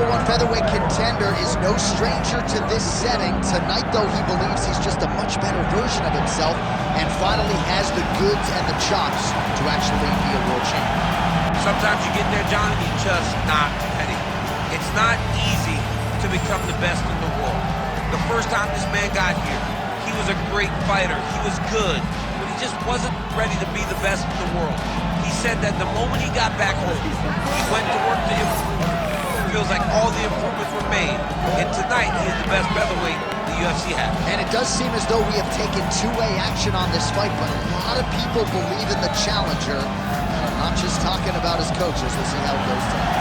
#1 featherweight contender is no stranger to this setting. Tonight, though, he believes he's just a much better version of himself and finally has the goods and the chops to actually be a world champion. Sometimes you get there, John, and you're just not ready. It's not easy to become the best in the world. The first time this man got here, he was a great fighter. He was good, but he just wasn't ready to be the best in the world. He said that the moment he got back home, he went to work to improve. Feels like all the improvements were made, and tonight he is the best featherweight the UFC has. And it does seem as though we have taken two-way action on this fight, but a lot of people believe in the challenger. I'm not just talking about his coaches. We'll see how it goes tonight.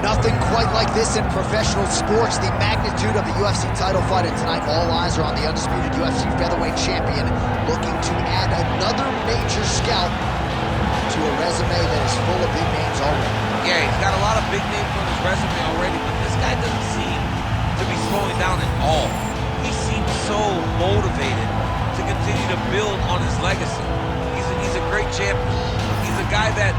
Nothing quite like this in professional sports. The magnitude of the UFC title fight, and tonight all eyes are on the undisputed UFC featherweight champion, looking to add another major scalp to a resume that is full of big names already. Yeah, he's got a lot of big names on his resume already, but this guy doesn't seem to be slowing down at all. He seems so motivated to continue to build on his legacy. He's a great champion. He's a guy that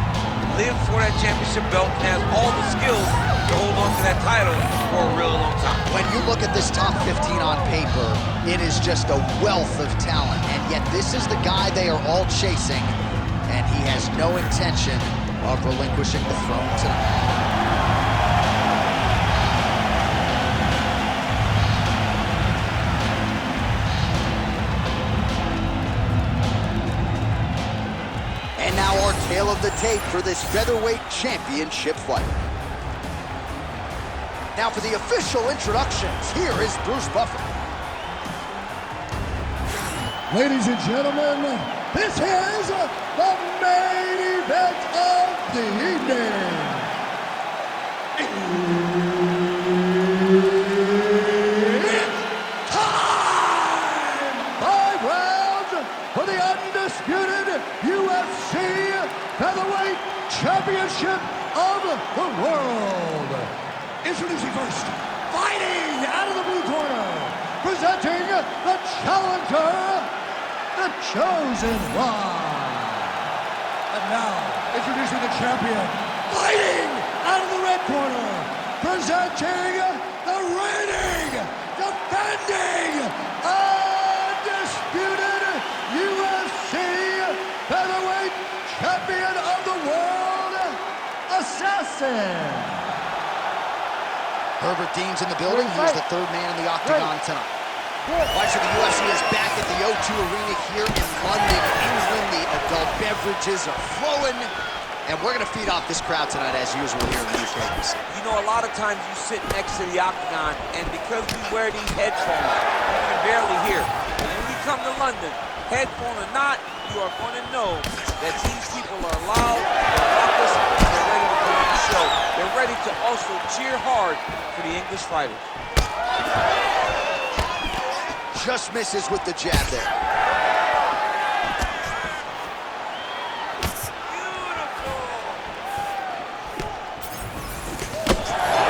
lived for that championship belt and has all the skills to hold on to that title for a real long time. When you look at this top 15 on paper, it is just a wealth of talent, and yet this is the guy they are all chasing, and he has no intention of relinquishing the throne tonight. And now our tale of the tape for this featherweight championship fight. Now for the official introductions, here is Bruce Buffer. Ladies and gentlemen, this is the main event of the evening. It's time! 5 rounds for the undisputed UFC Featherweight Championship of the world. Introducing first, fighting out of the blue corner, presenting the challenger, the Chosen One. And now, introducing the champion, fighting out of the red corner, presenting the reigning, defending, undisputed UFC Featherweight Champion of the world, Assassin. Herbert Dean's in the building. He's the third man in the octagon tonight. Watching the UFC is back at the O2 Arena here in London, England. The adult beverages are flowing, and we're going to feed off this crowd tonight as usual here in the UK. You know, a lot of times you sit next to the octagon, and because we wear these headphones, you can barely hear. But when you come to London, headphone or not, you are going to know that these people are loud, they're raucous, and they're ready to put on the show. They're ready to also cheer hard for the English fighters. Just misses with the jab there.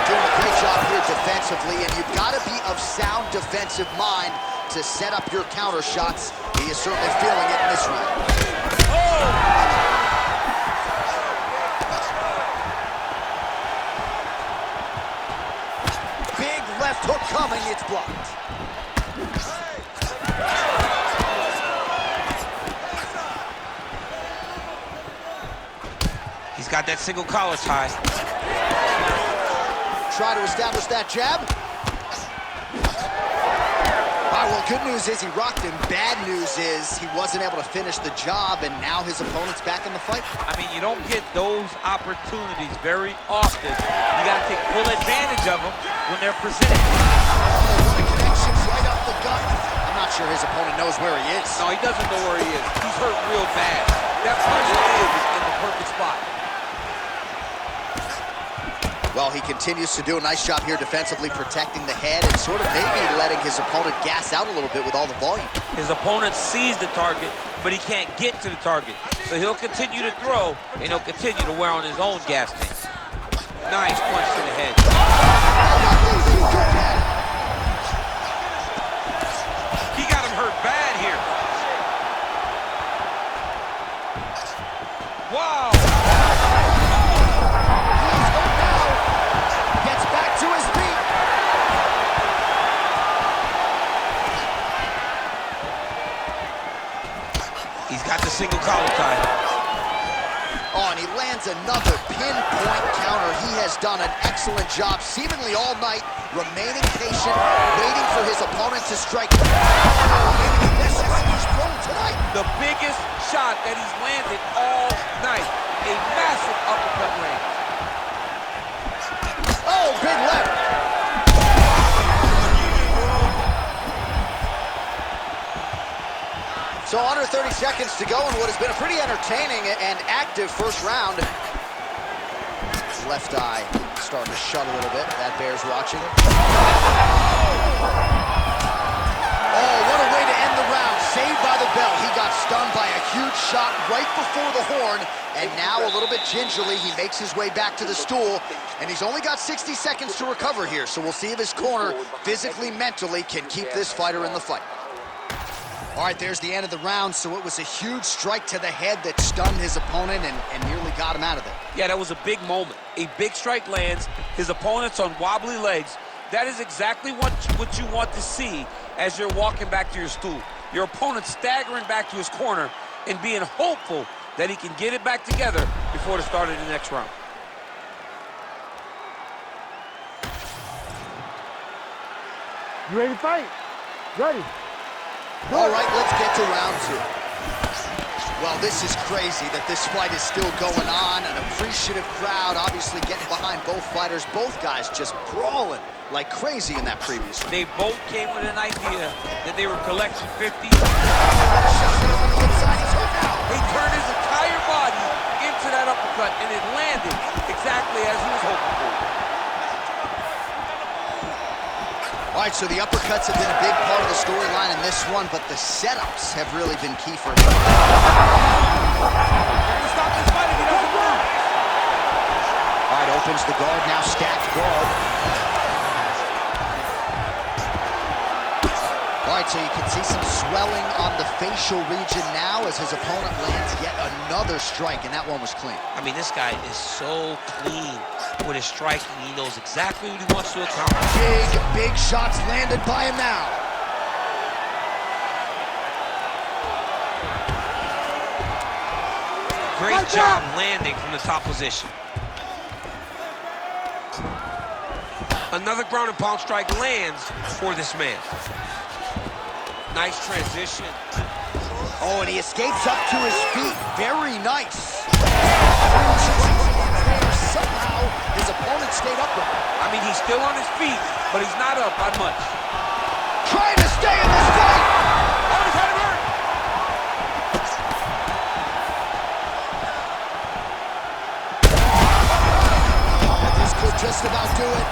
Doing a great job here defensively, and you've got to be of sound defensive mind to set up your counter shots. He is certainly feeling it in this round. Big left hook coming, it's blocked. He's got that single collar tie. Try to establish that jab. All right, well, good news is he rocked him. Bad news is he wasn't able to finish the job, and now his opponent's back in the fight. I mean, you don't get those opportunities very often. You got to take full advantage of them when they're presented. Oh, the connections right up the gut. I'm not sure his opponent knows where he is. No, he doesn't know where he is. He's hurt real bad. That punch is in the perfect spot. Well, he continues to do a nice job here defensively, protecting the head and sort of maybe letting his opponent gas out a little bit with all the volume. His opponent sees the target, but he can't get to the target. So he'll continue to throw, and he'll continue to wear on his own gas tank. Nice punch to the head. He got him hurt bad here. Wow. He's got the single collar tie. Oh, and he lands another pinpoint counter. He has done an excellent job, seemingly all night, remaining patient, waiting for his opponent to strike. Best strike he's thrown tonight. The biggest shot that he's landed all night. A massive uppercut range. Oh, big left. So under 30 seconds to go in what has been a pretty entertaining and active first round. Left eye starting to shut a little bit. That bears watching it. Oh, what a way to end the round. Saved by the bell. He got stunned by a huge shot right before the horn. And now a little bit gingerly, he makes his way back to the stool. And he's only got 60 seconds to recover here. So we'll see if his corner, physically, mentally, can keep this fighter in the fight. All right, there's the end of the round, so it was a huge strike to the head that stunned his opponent and nearly got him out of there. Yeah, that was a big moment. A big strike lands, his opponent's on wobbly legs. That is exactly what you want to see as you're walking back to your stool. Your opponent staggering back to his corner and being hopeful that he can get it back together before the start of the next round. You ready to fight? Ready. All right, let's get to round two. Well, this is crazy that this fight is still going on. An appreciative crowd obviously getting behind both fighters. Both guys just brawling like crazy in that previous one. They both came with an idea that they were collection 50. He turned his entire body into that uppercut, and it landed exactly as he was hoping for. All right, so the uppercuts have been a big part of the storyline in this one, but the setups have really been key for him. They're gonna stop this fight if he doesn't move. All right, opens the guard, now stacked guard. All right, so you can see some swelling on the facial region now as his opponent lands yet another strike, and that one was clean. I mean, this guy is so clean with his striking. He knows exactly what he wants to accomplish. Big shots landed by him now. Great job landing from the top position. Another ground and pound strike lands for this man. Nice transition. Oh, and he escapes up to his feet. Very nice. Somehow, his opponent stayed up with him. I mean, he's still on his feet, but he's not up by much. Trying to stay in this fight. Oh, he's had him hurt. This could just about do it.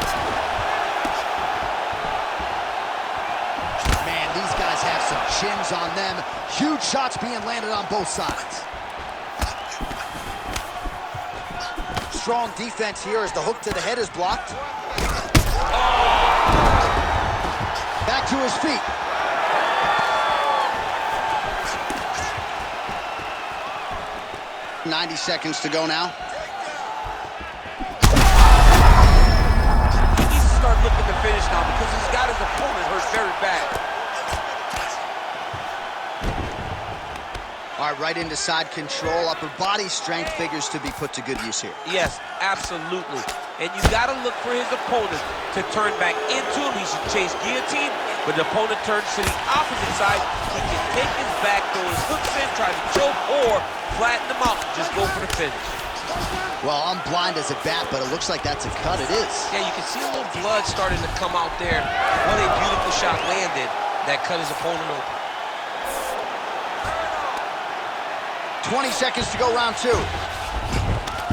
Man, these guys have some chins on them. Huge shots being landed on both sides. Strong defense here as the hook to the head is blocked. Back to his feet. "90 seconds to go now. He needs to start looking to finish now because he's got his opponent hurt very bad. All right, right into side control. Upper body strength figures to be put to good use here. Yes, absolutely. And you got to look for his opponent to turn back into him. He should chase guillotine, but the opponent turns to the opposite side. He can take his back, throw his hooks in, try to choke, or flatten him out and just go for the finish. Well, I'm blind as a bat, but it looks like that's a cut. It is. Yeah, you can see a little blood starting to come out there. What a beautiful shot landed that cut his opponent open. 20 seconds to go, round two.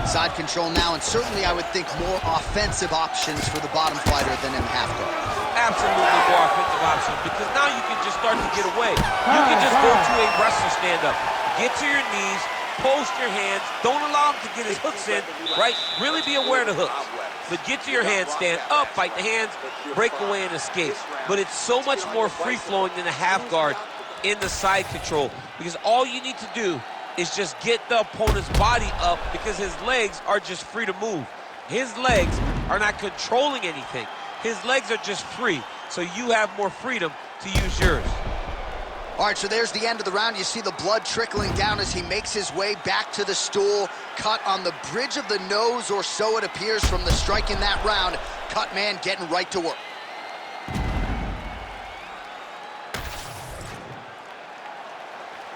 Side control now, and certainly I would think more offensive options for the bottom fighter than in half guard. Absolutely more offensive options, because now you can just start to get away. You can just go to a wrestler stand-up. Get to your knees, post your hands, don't allow him to get his hooks in, right? Really be aware of the hooks. But get to your hands, stand up, fight the hands, break away and escape. But it's so much more free-flowing than a half guard in the side control, because all you need to do is just get the opponent's body up, because his legs are just free to move. His legs are not controlling anything. His legs are just free, so you have more freedom to use yours. All right, so there's the end of the round. You see the blood trickling down as he makes his way back to the stool. Cut on the bridge of the nose, or so it appears from the strike in that round. Cut man getting right to work.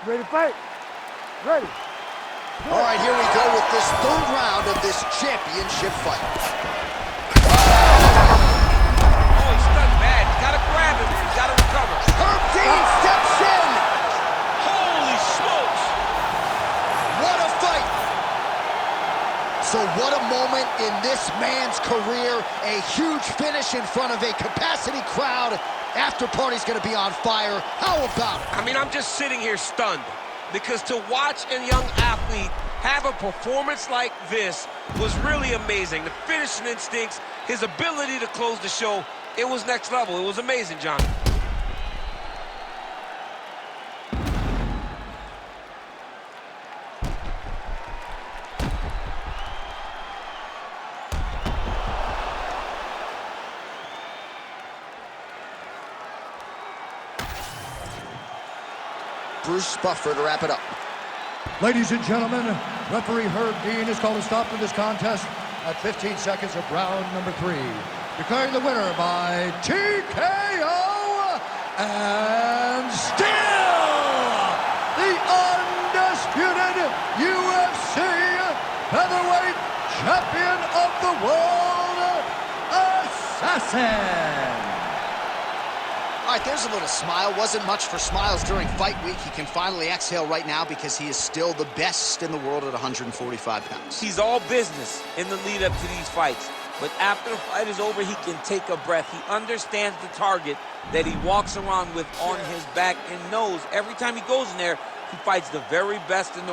Ready to fight? Ready. All right, here we go with this third round of this championship fight. Oh, he's stuck bad. He's got to grab him. He's got to recover. Herb Dean steps in. Holy smokes. What a fight. So what a moment in this man's career. A huge finish in front of a capacity crowd. After party's going to be on fire. How about it? I mean, I'm just sitting here stunned, because to watch a young athlete have a performance like this was really amazing. The finishing instincts, his ability to close the show, it was next level. It was amazing, John. Bruce Buffer to wrap it up. Ladies and gentlemen, referee Herb Dean has called a stop to this contest at 15 seconds of round number 3. Declaring the winner by TKO, and still the undisputed UFC featherweight champion of the world, Assassin. All right, there's a little smile. Wasn't much for smiles during fight week. He can finally exhale right now, because he is still the best in the world at 145 pounds. He's all business in the lead up to these fights. But after the fight is over, he can take a breath. He understands the target that he walks around with on his back, and knows every time he goes in there, he fights the very best in the